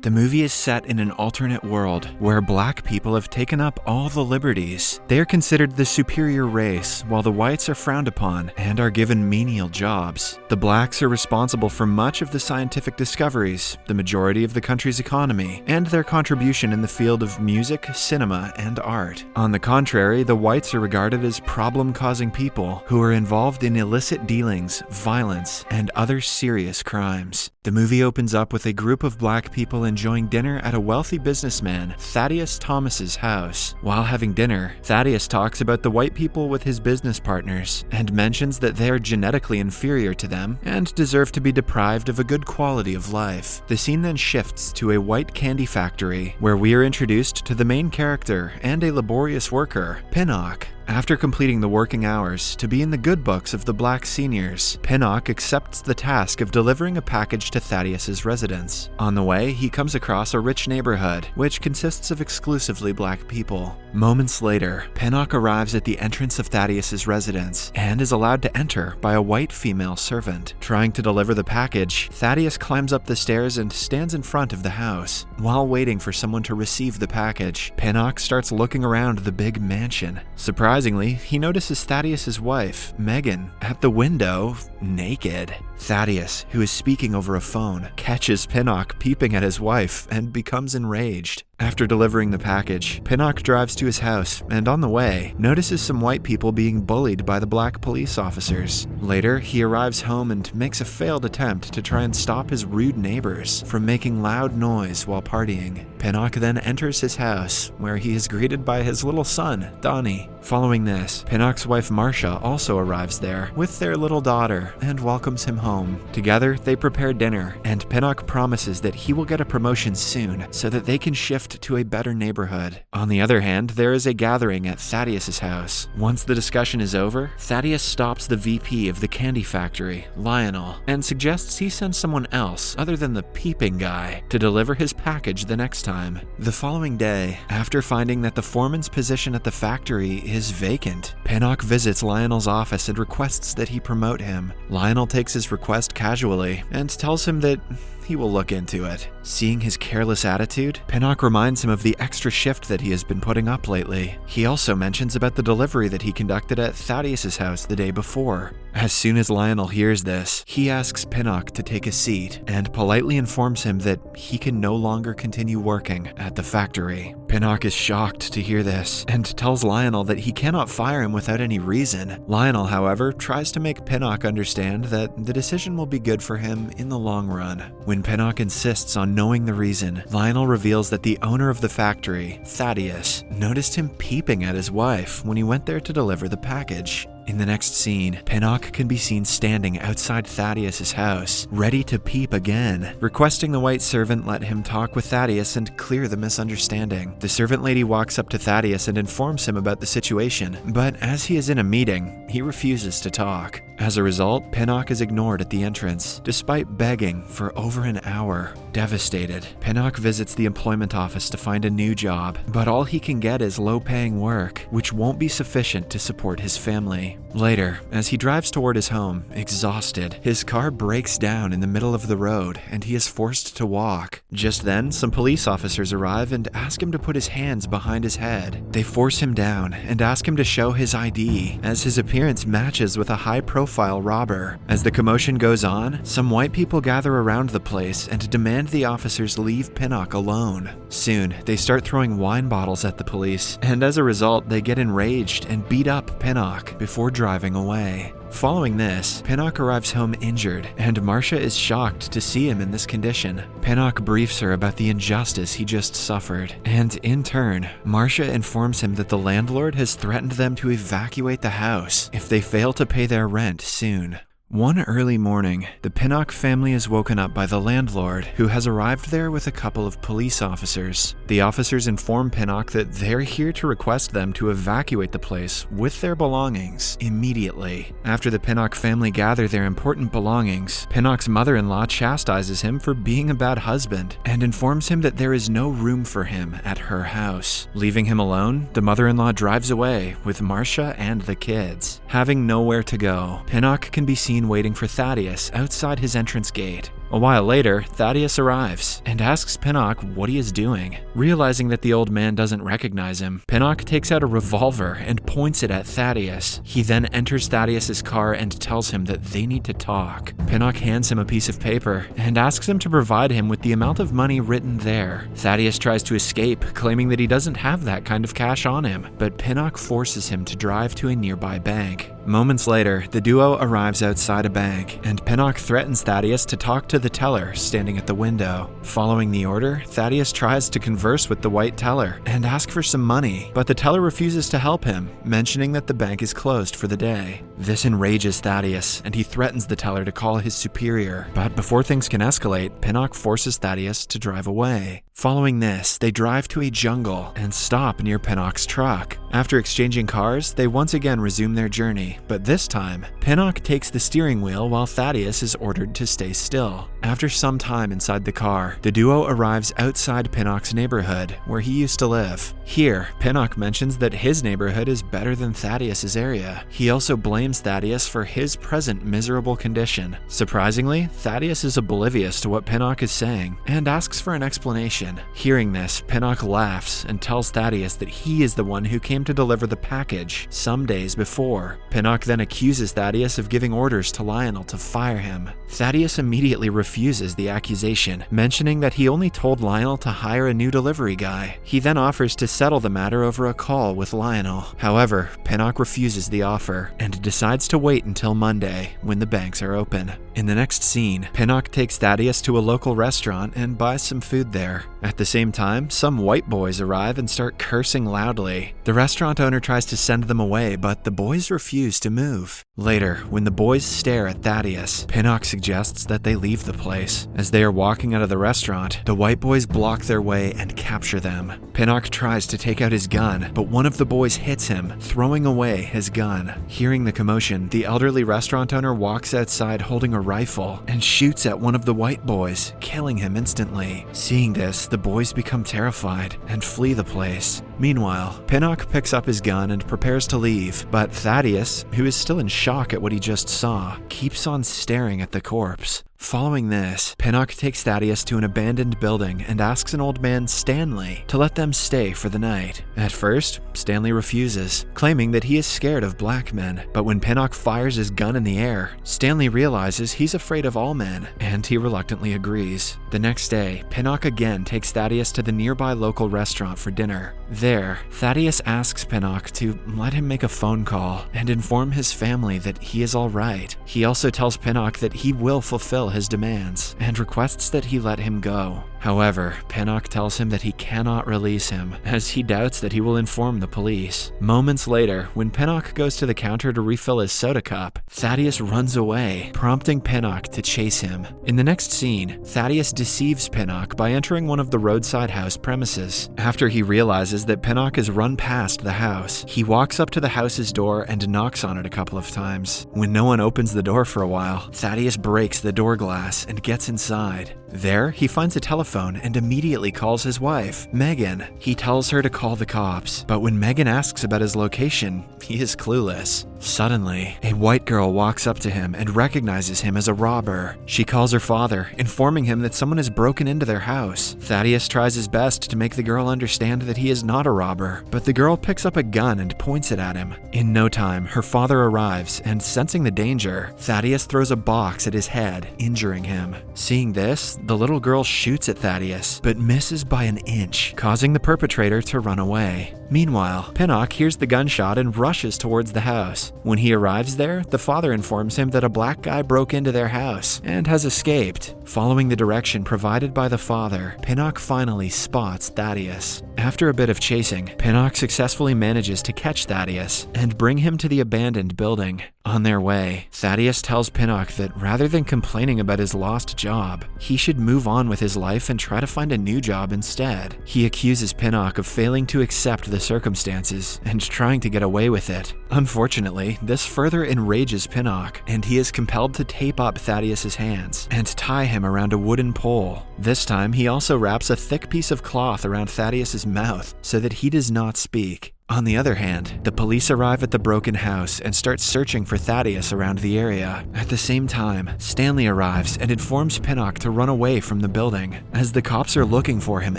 The movie is set in an alternate world where black people have taken up all the liberties. They are considered the superior race, while the whites are frowned upon and are given menial jobs. The blacks are responsible for much of the scientific discoveries, the majority of the country's economy, and their contribution in the field of music, cinema, and art. On the contrary, the whites are regarded as problem-causing people who are involved in illicit dealings, violence, and other serious crimes. The movie opens up with a group of black people enjoying dinner at a wealthy businessman, Thaddeus Thomas's house. While having dinner, Thaddeus talks about the white people with his business partners and mentions that they are genetically inferior to them and deserve to be deprived of a good quality of life. The scene then shifts to a white candy factory, where we are introduced to the main character and a laborious worker, Pinnock. After completing the working hours to be in the good books of the black seniors, Pinnock accepts the task of delivering a package to Thaddeus's residence. On the way, he comes across a rich neighborhood, which consists of exclusively black people. Moments later, Pinnock arrives at the entrance of Thaddeus's residence and is allowed to enter by a white female servant. Trying to deliver the package, Thaddeus climbs up the stairs and stands in front of the house. While waiting for someone to receive the package, Pinnock starts looking around the big mansion. Surprisingly, he notices Thaddeus's wife, Megan, at the window, naked. Thaddeus, who is speaking over a phone, catches Pinnock peeping at his wife and becomes enraged. After delivering the package, Pinnock drives to his house and on the way, notices some white people being bullied by the black police officers. Later, he arrives home and makes a failed attempt to try and stop his rude neighbors from making loud noise while partying. Pinnock then enters his house, where he is greeted by his little son, Donnie. Following this, Pinnock's wife Marcia also arrives there with their little daughter and welcomes him home. Together, they prepare dinner, and Pinnock promises that he will get a promotion soon so that they can shift to a better neighborhood. On the other hand, there is a gathering at Thaddeus's house. Once the discussion is over, Thaddeus stops the VP of the candy factory, Lionel, and suggests he send someone else other than the peeping guy to deliver his package the next time. The following day, after finding that the foreman's position at the factory is vacant, Pinnock visits Lionel's office and requests that he promote him. Lionel takes his request casually and tells him that he will look into it. Seeing his careless attitude, Pinnock reminds him of the extra shift that he has been putting up lately. He also mentions about the delivery that he conducted at Thaddeus's house the day before. As soon as Lionel hears this, he asks Pinnock to take a seat and politely informs him that he can no longer continue working at the factory. Pinnock is shocked to hear this and tells Lionel that he cannot fire him without any reason. Lionel, however, tries to make Pinnock understand that the decision will be good for him in the long run. When Pinnock insists on knowing the reason, Lionel reveals that the owner of the factory, Thaddeus, noticed him peeping at his wife when he went there to deliver the package. In the next scene, Pinnock can be seen standing outside Thaddeus's house, ready to peep again, requesting the white servant let him talk with Thaddeus and clear the misunderstanding. The servant lady walks up to Thaddeus and informs him about the situation, but as he is in a meeting, he refuses to talk. As a result, Pinnock is ignored at the entrance, despite begging for over an hour. Devastated, Pinnock visits the employment office to find a new job, but all he can get is low-paying work, which won't be sufficient to support his family. Later, as he drives toward his home, exhausted, his car breaks down in the middle of the road and he is forced to walk. Just then, some police officers arrive and ask him to put his hands behind his head. They force him down and ask him to show his ID, as his appearance matches with a high-profile robber. As the commotion goes on, some white people gather around the place and demand the officers leave Pinnock alone. Soon, they start throwing wine bottles at the police, and as a result, they get enraged and beat up Pinnock before driving away. Following this, Pinnock arrives home injured, and Marcia is shocked to see him in this condition. Pinnock briefs her about the injustice he just suffered, and in turn, Marcia informs him that the landlord has threatened them to evacuate the house if they fail to pay their rent soon. One early morning, the Pinnock family is woken up by the landlord, who has arrived there with a couple of police officers. The officers inform Pinnock that they're here to request them to evacuate the place with their belongings immediately. After the Pinnock family gather their important belongings, Pinnock's mother-in-law chastises him for being a bad husband and informs him that there is no room for him at her house. Leaving him alone, the mother-in-law drives away with Marcia and the kids. Having nowhere to go, Pinnock can be seen waiting for Thaddeus outside his entrance gate. A while later, Thaddeus arrives and asks Pinnock what he is doing. Realizing that the old man doesn't recognize him, Pinnock takes out a revolver and points it at Thaddeus. He then enters Thaddeus's car and tells him that they need to talk. Pinnock hands him a piece of paper and asks him to provide him with the amount of money written there. Thaddeus tries to escape, claiming that he doesn't have that kind of cash on him, but Pinnock forces him to drive to a nearby bank. Moments later, the duo arrives outside a bank, and Pinnock threatens Thaddeus to talk to the teller standing at the window. Following the order, Thaddeus tries to converse with the white teller and ask for some money, but the teller refuses to help him, mentioning that the bank is closed for the day. This enrages Thaddeus, and he threatens the teller to call his superior. But before things can escalate, Pinnock forces Thaddeus to drive away. Following this, they drive to a jungle and stop near Pinnock's truck. After exchanging cars, they once again resume their journey, but this time, Pinnock takes the steering wheel while Thaddeus is ordered to stay still. After some time inside the car, the duo arrives outside Pinnock's neighborhood, where he used to live. Here, Pinnock mentions that his neighborhood is better than Thaddeus's area. He also blames Thaddeus for his present miserable condition. Surprisingly, Thaddeus is oblivious to what Pinnock is saying and asks for an explanation. Hearing this, Pinnock laughs and tells Thaddeus that he is the one who came to deliver the package some days before. Pinnock then accuses Thaddeus of giving orders to Lionel to fire him. Thaddeus immediately refuses the accusation, mentioning that he only told Lionel to hire a new delivery guy. He then offers to settle the matter over a call with Lionel. However, Pinnock refuses the offer and decides to wait until Monday, when the banks are open. In the next scene, Pinnock takes Thaddeus to a local restaurant and buys some food there. At the same time, some white boys arrive and start cursing loudly. The restaurant owner tries to send them away, but the boys refuse to move. Later, when the boys stare at Thaddeus, Pinnock suggests that they leave the place. As they are walking out of the restaurant, the white boys block their way and capture them. Pinnock tries to take out his gun, but one of the boys hits him, throwing away his gun. Hearing the commotion, the elderly restaurant owner walks outside holding a rifle and shoots at one of the white boys, killing him instantly. Seeing this, the boys become terrified and flee the place. Meanwhile, Pinnock picks up his gun and prepares to leave, but Thaddeus, who is still in shock at what he just saw, keeps on staring at the corpse. Following this, Pinnock takes Thaddeus to an abandoned building and asks an old man, Stanley, to let them stay for the night. At first, Stanley refuses, claiming that he is scared of black men. But when Pinnock fires his gun in the air, Stanley realizes he's afraid of all men, and he reluctantly agrees. The next day, Pinnock again takes Thaddeus to the nearby local restaurant for dinner. There, Thaddeus asks Pinnock to let him make a phone call and inform his family that he is all right. He also tells Pinnock that he will fulfill his demands and requests that he let him go. However, Pinnock tells him that he cannot release him, as he doubts that he will inform the police. Moments later, when Pinnock goes to the counter to refill his soda cup, Thaddeus runs away, prompting Pinnock to chase him. In the next scene, Thaddeus deceives Pinnock by entering one of the roadside house premises. After he realizes that Pinnock has run past the house, he walks up to the house's door and knocks on it a couple of times. When no one opens the door for a while, Thaddeus breaks the door glass and gets inside. There, he finds a telephone and immediately calls his wife, Megan. He tells her to call the cops, but when Megan asks about his location, he is clueless. Suddenly, a white girl walks up to him and recognizes him as a robber. She calls her father, informing him that someone has broken into their house. Thaddeus tries his best to make the girl understand that he is not a robber, but the girl picks up a gun and points it at him. In no time, her father arrives, and sensing the danger, Thaddeus throws a box at his head, injuring him. Seeing this, the little girl shoots at Thaddeus, but misses by an inch, causing the perpetrator to run away. Meanwhile, Pinnock hears the gunshot and rushes towards the house. When he arrives there, the father informs him that a black guy broke into their house and has escaped. Following the direction provided by the father, Pinnock finally spots Thaddeus. After a bit of chasing, Pinnock successfully manages to catch Thaddeus and bring him to the abandoned building. On their way, Thaddeus tells Pinnock that rather than complaining about his lost job, he should move on with his life and try to find a new job instead. He accuses Pinnock of failing to accept the circumstances and trying to get away with it. Unfortunately, this further enrages Pinnock, and he is compelled to tape up Thaddeus's hands and tie him around a wooden pole. This time, he also wraps a thick piece of cloth around Thaddeus's mouth so that he does not speak. On the other hand, the police arrive at the broken house and start searching for Thaddeus around the area. At the same time, Stanley arrives and informs Pinnock to run away from the building, as the cops are looking for him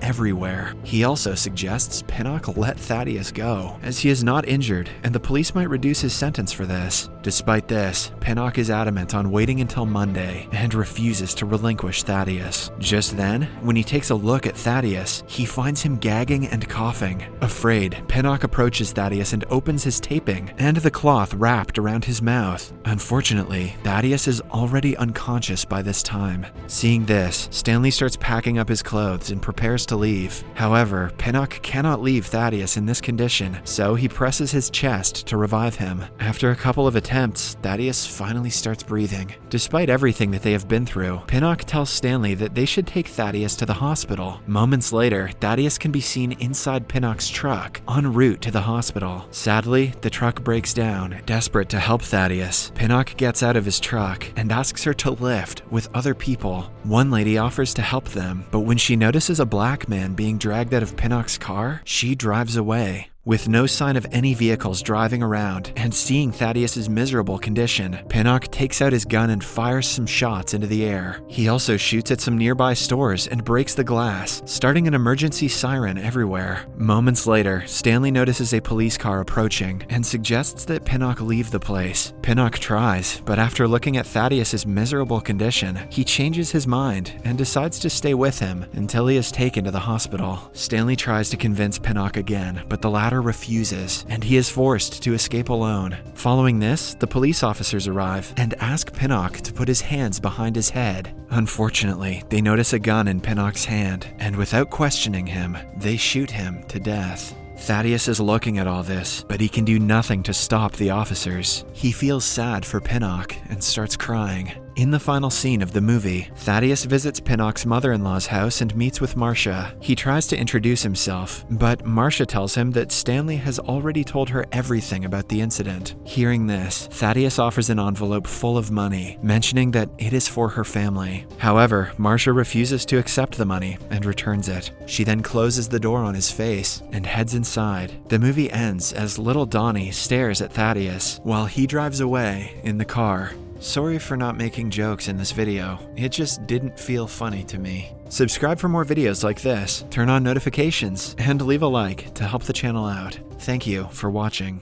everywhere. He also suggests Pinnock let Thaddeus go, as he is not injured and the police might reduce his sentence for this. Despite this, Pinnock is adamant on waiting until Monday and refuses to relinquish Thaddeus. Just then, when he takes a look at Thaddeus, he finds him gagging and coughing. Afraid, Pinnock approaches Thaddeus and opens his taping and the cloth wrapped around his mouth. Unfortunately, Thaddeus is already unconscious by this time. Seeing this, Stanley starts packing up his clothes and prepares to leave. However, Pinnock cannot leave Thaddeus in this condition, so he presses his chest to revive him. After a couple of attempts, Thaddeus finally starts breathing. Despite everything that they have been through, Pinnock tells Stanley that they should take Thaddeus to the hospital. Moments later, Thaddeus can be seen inside Pinnock's truck, en route to the hospital. Sadly, the truck breaks down. Desperate to help Thaddeus, Pinnock gets out of his truck and asks her to lift with other people. One lady offers to help them, but when she notices a black man being dragged out of Pinnock's car, she drives away. With no sign of any vehicles driving around and seeing Thaddeus's miserable condition, Pinnock takes out his gun and fires some shots into the air. He also shoots at some nearby stores and breaks the glass, starting an emergency siren everywhere. Moments later, Stanley notices a police car approaching and suggests that Pinnock leave the place. Pinnock tries, but after looking at Thaddeus's miserable condition, he changes his mind and decides to stay with him until he is taken to the hospital. Stanley tries to convince Pinnock again, but the latter refuses, and he is forced to escape alone. Following this, the police officers arrive and ask Pinnock to put his hands behind his head. Unfortunately, they notice a gun in Pinnock's hand, and without questioning him, they shoot him to death. Thaddeus is looking at all this, but he can do nothing to stop the officers. He feels sad for Pinnock and starts crying. In the final scene of the movie, Thaddeus visits Pinnock's mother-in-law's house and meets with Marcia. He tries to introduce himself, but Marcia tells him that Stanley has already told her everything about the incident. Hearing this, Thaddeus offers an envelope full of money, mentioning that it is for her family. However, Marcia refuses to accept the money and returns it. She then closes the door on his face and heads inside. The movie ends as little Donnie stares at Thaddeus while he drives away in the car. Sorry for not making jokes in this video, it just didn't feel funny to me. Subscribe for more videos like this, turn on notifications, and leave a like to help the channel out. Thank you for watching.